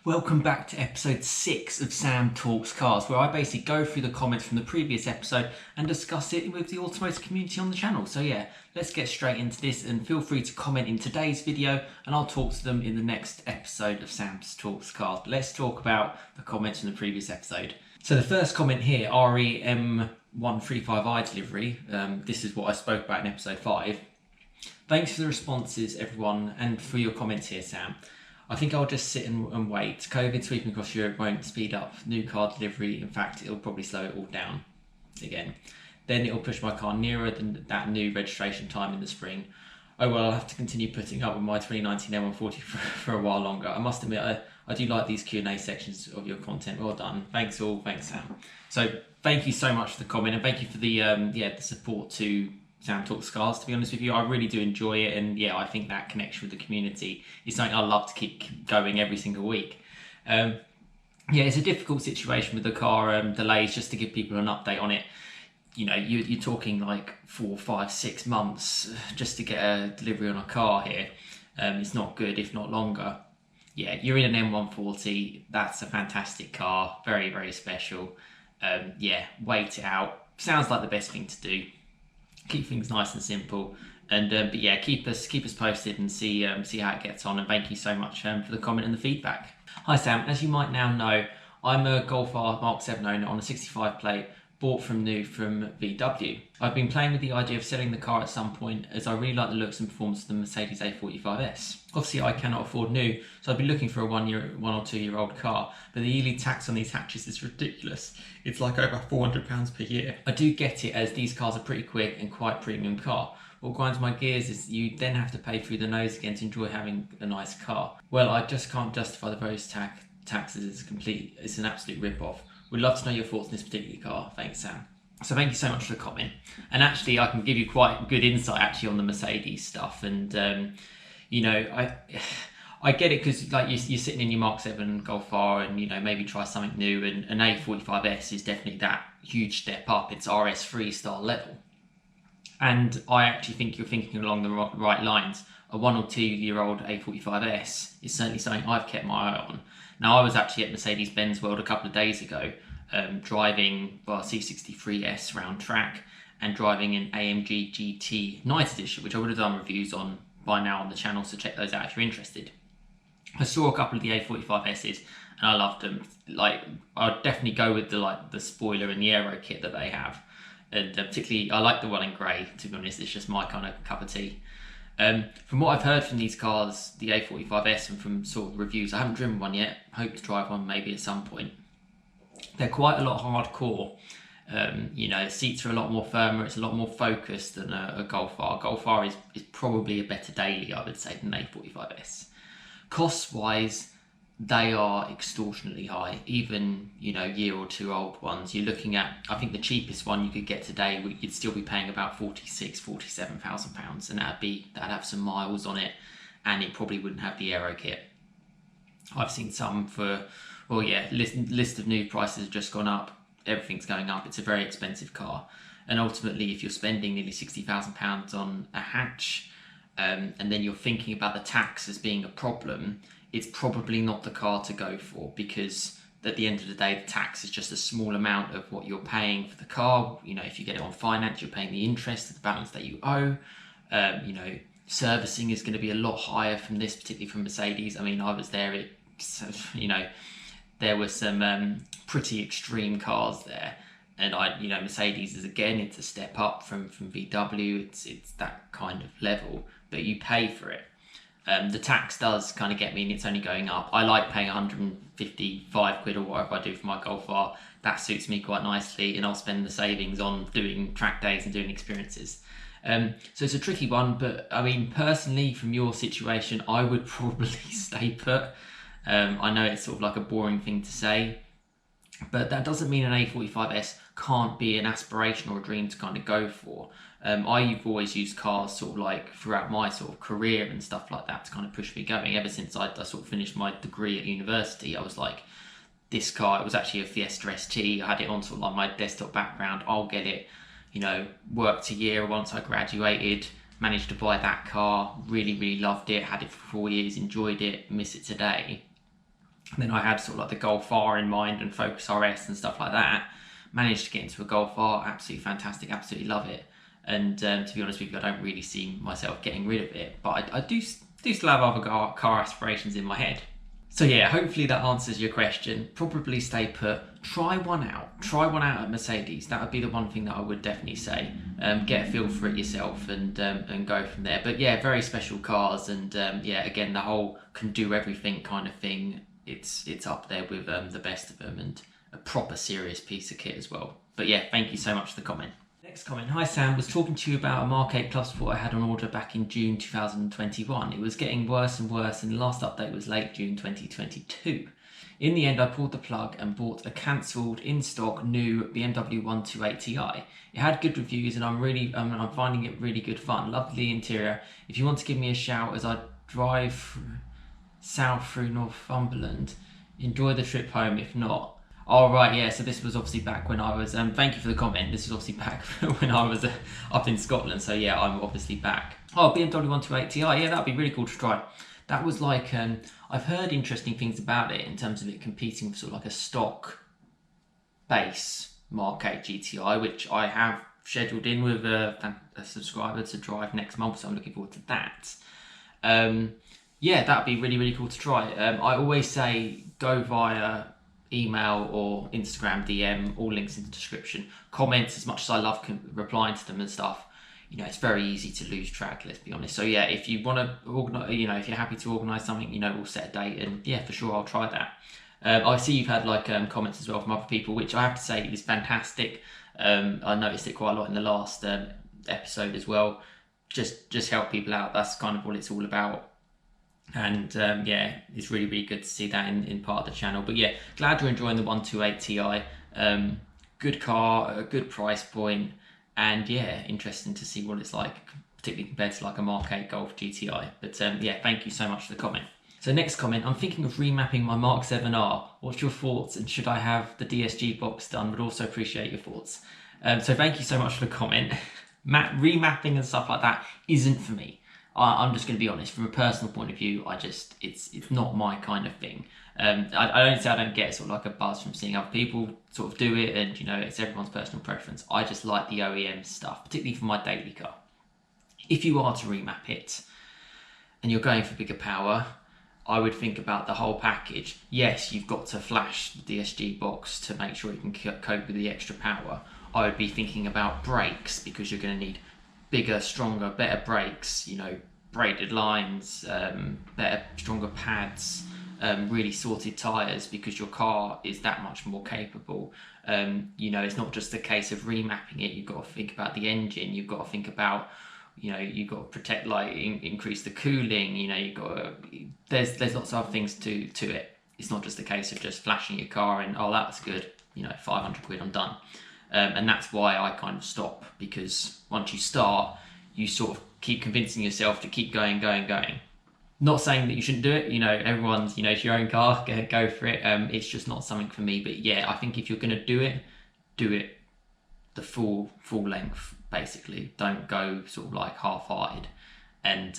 Welcome back to episode 6 of Sam Talks Cars, where I basically go through the comments from the previous episode and discuss it with the automotive community on the channel. So yeah, let's get straight into this, and feel free to comment in today's video and I'll talk to them in the next episode of Sam Talks Cars. But let's talk about the comments from the previous episode. So the first comment here, REM135i delivery, this is what I spoke about in episode 5. Thanks for the responses everyone and for your comments here, Sam. I think I'll just sit and wait. COVID sweeping across Europe won't speed up new car delivery. In fact, it'll probably slow it all down again. Then it'll push my car nearer than that new registration time in the spring. Oh well, I'll have to continue putting up with my 2019 M140 for a while longer. I must admit, I do like these Q&A sections of your content. Well done. Thanks all. Thanks, Sam. So thank you so much for the comment, and thank you for the the support to Sam Talks Cars. To be honest with you, I really do enjoy it, and yeah, I think that connection with the community is something I love to keep going every single week. Yeah, it's a difficult situation with the car delays. Just to give people an update on it, you know, you're talking like 4, 5, 6 months just to get a delivery on a car here. It's not good, if not longer. Yeah, you're in an M140. That's a fantastic car, very, very special. Yeah, wait it out. Sounds like the best thing to do. Keep things nice and simple, and but yeah, keep us posted and see how it gets on. And thank you so much for the comment and the feedback. Hi Sam, as you might now know, I'm a Golf R Mark 7 owner on a 65 plate, bought from new from VW. I've been playing with the idea of selling the car at some point, as I really like the looks and performance of the Mercedes A45S. Obviously I cannot afford new, so I'd be looking for a 1 or 2 year old car, but the yearly tax on these hatches is ridiculous. It's like over £400 per year. I do get it, as these cars are pretty quick and quite premium car. What grinds my gears is you then have to pay through the nose again to enjoy having a nice car. Well, I just can't justify the various taxes. It's an absolute rip-off. We'd love to know your thoughts on this particular car. Thanks, Sam. So thank you so much for the comment. And actually, I can give you quite good insight actually on the Mercedes stuff. And you know, I get it, because like you're sitting in your Mark 7 Golf R, and you know, maybe try something new. And an A45S is definitely that huge step up. It's RS3 style level. And I actually think you're thinking along the right lines. A 1 or 2 year old A45S is certainly something I've kept my eye on. Now, I was actually at Mercedes-Benz World a couple of days ago, driving a C63S round track and driving an AMG GT Night Edition, which I would have done reviews on by now on the channel, so check those out if you're interested. I saw a couple of the A45Ss and I loved them. Like, I'd definitely go with the spoiler and the aero kit that they have, and particularly I like the one in grey. To be honest, it's just my kind of cup of tea. From what I've heard from these cars, the A45S, and from sort of reviews, I haven't driven one yet, hope to drive one maybe at some point. They're quite a lot hardcore. You know, seats are a lot more firmer, it's a lot more focused than a Golf R. Golf R is probably a better daily, I would say, than A45S. Cost wise, they are extortionately high. Even, you know, year or two old ones, you're looking at, I think the cheapest one you could get today, you'd still be paying about £47,000, and that'd have some miles on it, and it probably wouldn't have the aero kit. I've seen some for, well yeah, list of new prices have just gone up. Everything's going up. It's a very expensive car, and ultimately if you're spending nearly £60,000 on a hatch, and then you're thinking about the tax as being a problem, it's probably not the car to go for, because at the end of the day, the tax is just a small amount of what you're paying for the car. You know, if you get it on finance, you're paying the interest of the balance that you owe. You know, servicing is going to be a lot higher from this, particularly from Mercedes. I mean, I was there, you know, there were some pretty extreme cars there, and you know, Mercedes is, again, it's a step up from VW. It's that kind of level, but you pay for it. The tax does kind of get me, and it's only going up. I like paying 155 quid or whatever I do for my Golf R. That suits me quite nicely, and I'll spend the savings on doing track days and doing experiences. So it's a tricky one, but I mean, personally, from your situation, I would probably stay put. I know it's sort of like a boring thing to say, but that doesn't mean an A45S can't be an aspiration or a dream to kind of go for. I've always used cars sort of like throughout my sort of career and stuff like that to kind of push me going. Ever since I sort of finished my degree at university, I was like, this car, it was actually a Fiesta ST. I had it on sort of like my desktop background. I'll get it, you know, worked a year once I graduated, managed to buy that car, really, really loved it, had it for 4 years, enjoyed it, miss it today. And then I had sort of like the Golf R in mind and Focus RS and stuff like that. Managed to get into a Golf R, absolutely fantastic, absolutely love it. And to be honest with you, I don't really see myself getting rid of it, but I do still have other car aspirations in my head. So yeah, hopefully that answers your question. Probably stay put. Try one out. Try one out at Mercedes. That would be the one thing that I would definitely say. Get a feel for it yourself and go from there. But yeah, very special cars, and yeah, again, the whole can do everything kind of thing. It's up there with the best of them, and a proper serious piece of kit as well. But yeah, thank you so much for the comment. Next comment. Hi Sam, was talking to you about a Mark 8 Plus Sport I had on order back in June 2021. It was getting worse and worse, and the last update was late June 2022. In the end, I pulled the plug and bought a cancelled in-stock new BMW 128 Ti. It had good reviews, and I'm finding it really good fun. Lovely interior. If you want to give me a shout as I drive south through Northumberland, enjoy the trip home. If not. Oh, right, yeah, so this was obviously back when I was, thank you for the comment, this was obviously back when I was up in Scotland, so yeah, I'm obviously back. Oh, BMW 128 Ti, yeah, that'd be really cool to try. That was like, I've heard interesting things about it in terms of it competing with sort of like a stock base Mark 8 GTI, which I have scheduled in with a subscriber to drive next month, so I'm looking forward to that. Yeah, that'd be really, really cool to try. I always say go via email or Instagram DM, all links in the description. Comments, as much as I love replying to them and stuff, you know, it's very easy to lose track, let's be honest. So yeah, if you want to organise, you know, if you're happy to organise something, you know, we'll set a date, and yeah, for sure I'll try that. I see you've had like comments as well from other people, which I have to say is fantastic. I noticed it quite a lot in the last episode as well. Just help people out, that's kind of what it's all about. And yeah, it's really, really good to see that in part of the channel. But yeah, glad you're enjoying the 128 Ti. Good car, a good price point, and yeah, interesting to see what it's like, particularly compared to like a Mark 8 Golf GTI. But yeah, thank you so much for the comment. So next comment, I'm thinking of remapping my Mark 7R. What's your thoughts, and should I have the DSG box done? Would also appreciate your thoughts. So thank you so much for the comment. Remapping and stuff like that isn't for me. I'm just going to be honest, from a personal point of view, it's not my kind of thing. I don't say I don't get sort of like a buzz from seeing other people sort of do it, and you know, it's everyone's personal preference. I just like the OEM stuff, particularly for my daily car. If you are to remap it and you're going for bigger power, I would think about the whole package. Yes, you've got to flash the DSG box to make sure you can cope with the extra power. I would be thinking about brakes, because you're going to need bigger, stronger, better brakes, you know, braided lines, better, stronger pads, really sorted tyres, because your car is that much more capable. You know, it's not just a case of remapping it. You've got to think about the engine. You've got to think about, you know, you've got to protect, like, increase the cooling. You know, you've got to, there's lots of other things to it. It's not just a case of just flashing your car and, oh, that's good, you know, 500 quid, I'm done. And that's why I kind of stop, because once you start, you sort of keep convincing yourself to keep going. Not saying that you shouldn't do it, you know, everyone's, you know, it's your own car, go for it. It's just not something for me. But yeah, I think if you're going to do it the full length, basically. Don't go sort of like half-hearted, and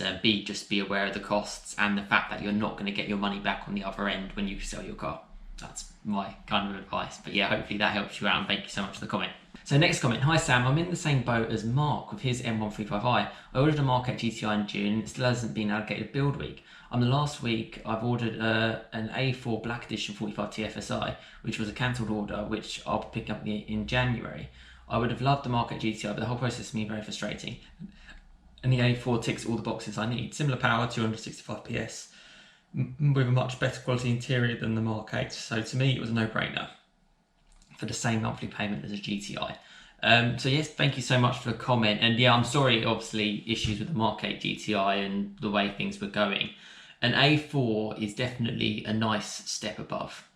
just be aware of the costs and the fact that you're not going to get your money back on the other end when you sell your car. That's my kind of advice. But yeah, hopefully that helps you out, and thank you so much for the comment. So next comment, hi Sam, I'm in the same boat as Mark with his M135i. I ordered a Mark 8 GTI in June, it still hasn't been allocated build week. On the last week, I've ordered an A4 Black Edition 45 TFSI, which was a cancelled order, which I'll pick up in January. I would have loved the Mark 8 GTI, but the whole process to me very frustrating. And the A4 ticks all the boxes I need. Similar power, 265 PS, with a much better quality interior than the Mark 8. So to me, it was a no-brainer for the same monthly payment as a GTI. So yes, thank you so much for the comment. And yeah, I'm sorry, obviously, issues with the Mark 8 GTI and the way things were going. An A4 is definitely a nice step above,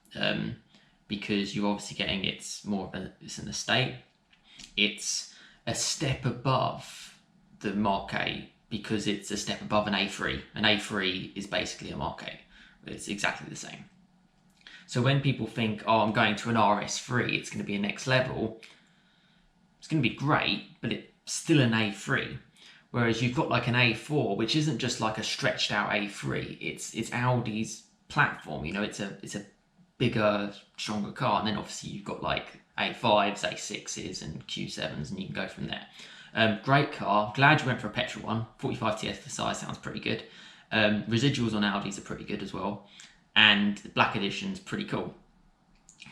because you're obviously getting, it's an estate. It's a step above the Mark 8 because it's a step above an A3. An A3 is basically a Mark 8. It's exactly the same. So when people think, oh, I'm going to an RS3, it's going to be a next level, it's going to be great, but it's still an A3. Whereas you've got like an A4, which isn't just like a stretched out A3. It's Audi's platform. You know, it's a bigger, stronger car, and then obviously you've got like A5s, A6s, and Q7s, and you can go from there. Great car. Glad you went for a petrol one. 45 TS for the size sounds pretty good. Residuals on Audis are pretty good as well, and the black edition's pretty cool.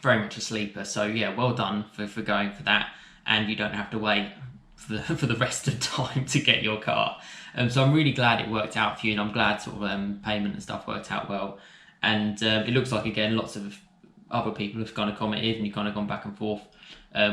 Very much a sleeper. So yeah, well done for going for that, and you don't have to wait for the rest of time to get your car. So I'm really glad it worked out for you, and I'm glad sort of payment and stuff worked out well. And it looks like, again, lots of other people have kind of commented, and you've kind of gone back and forth,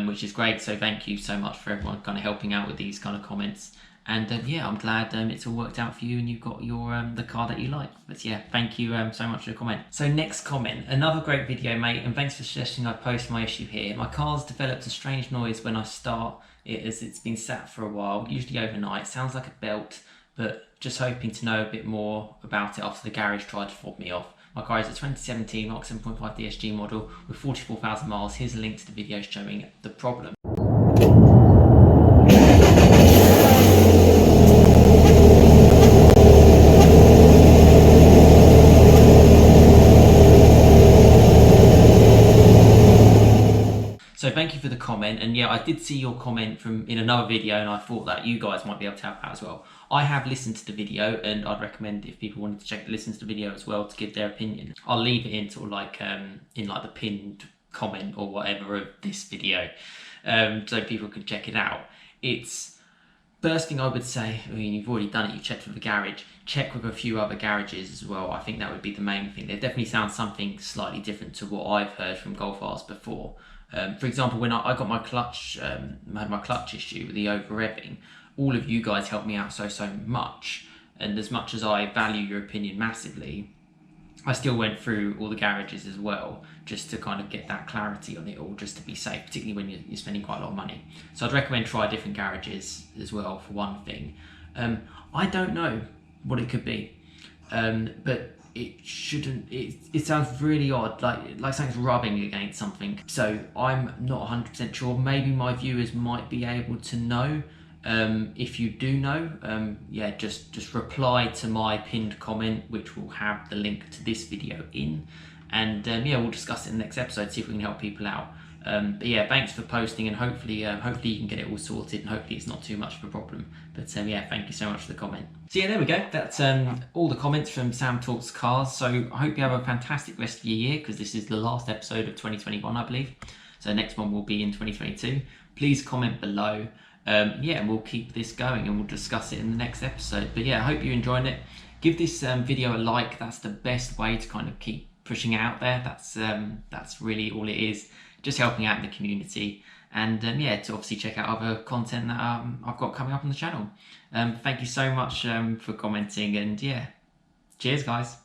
which is great. So thank you so much for everyone kind of helping out with these kind of comments. And yeah, I'm glad it's all worked out for you, and you've got your the car that you like. But yeah, thank you so much for the comment. So next comment, another great video, mate, and thanks for suggesting I post my issue here. My car's developed a strange noise when I start it, as it's been sat for a while, usually overnight. Sounds like a belt, but just hoping to know a bit more about it after the garage tried to fob me off. My car is a 2017 Mark 7.5 DSG model with 44,000 miles. Here's a link to the video showing the problem. So thank you for the comment, and yeah, I did see your comment in another video, and I thought that you guys might be able to help out as well. I have listened to the video, and I'd recommend if people wanted to listen to the video as well to give their opinion. I'll leave it in sort of like in like the pinned comment or whatever of this video, so people can check it out. It's first thing I would say. I mean, you've already done it. You've checked with the garage. Check with a few other garages as well. I think that would be the main thing. There definitely sounds something slightly different to what I've heard from Golf R's before. For example, when I got my clutch, had my clutch issue with the over revving, all of you guys helped me out so much. And as much as I value your opinion massively, I still went through all the garages as well, just to kind of get that clarity on it all, just to be safe, particularly when you're spending quite a lot of money. So I'd recommend try different garages as well, for one thing. I don't know what it could be, but it shouldn't. It sounds really odd, like something's rubbing against something. So I'm not 100% sure. Maybe my viewers might be able to know. If you do know, yeah, just reply to my pinned comment, which will have the link to this video in, and yeah, we'll discuss it in the next episode, see if we can help people out. But yeah, thanks for posting, and hopefully you can get it all sorted, and hopefully it's not too much of a problem. But yeah, thank you so much for the comment. So yeah, there we go. That's all the comments from Sam Talks Cars. So I hope you have a fantastic rest of your year, because this is the last episode of 2021, I believe. So the next one will be in 2022. Please comment below. Yeah, and we'll keep this going, and we'll discuss it in the next episode. But yeah, I hope you enjoyed it. Give this video a like. That's the best way to kind of keep pushing it out there. That's really all it is. Just helping out in the community, and yeah, to obviously check out other content that I've got coming up on the channel. Thank you so much for commenting, and yeah, cheers guys.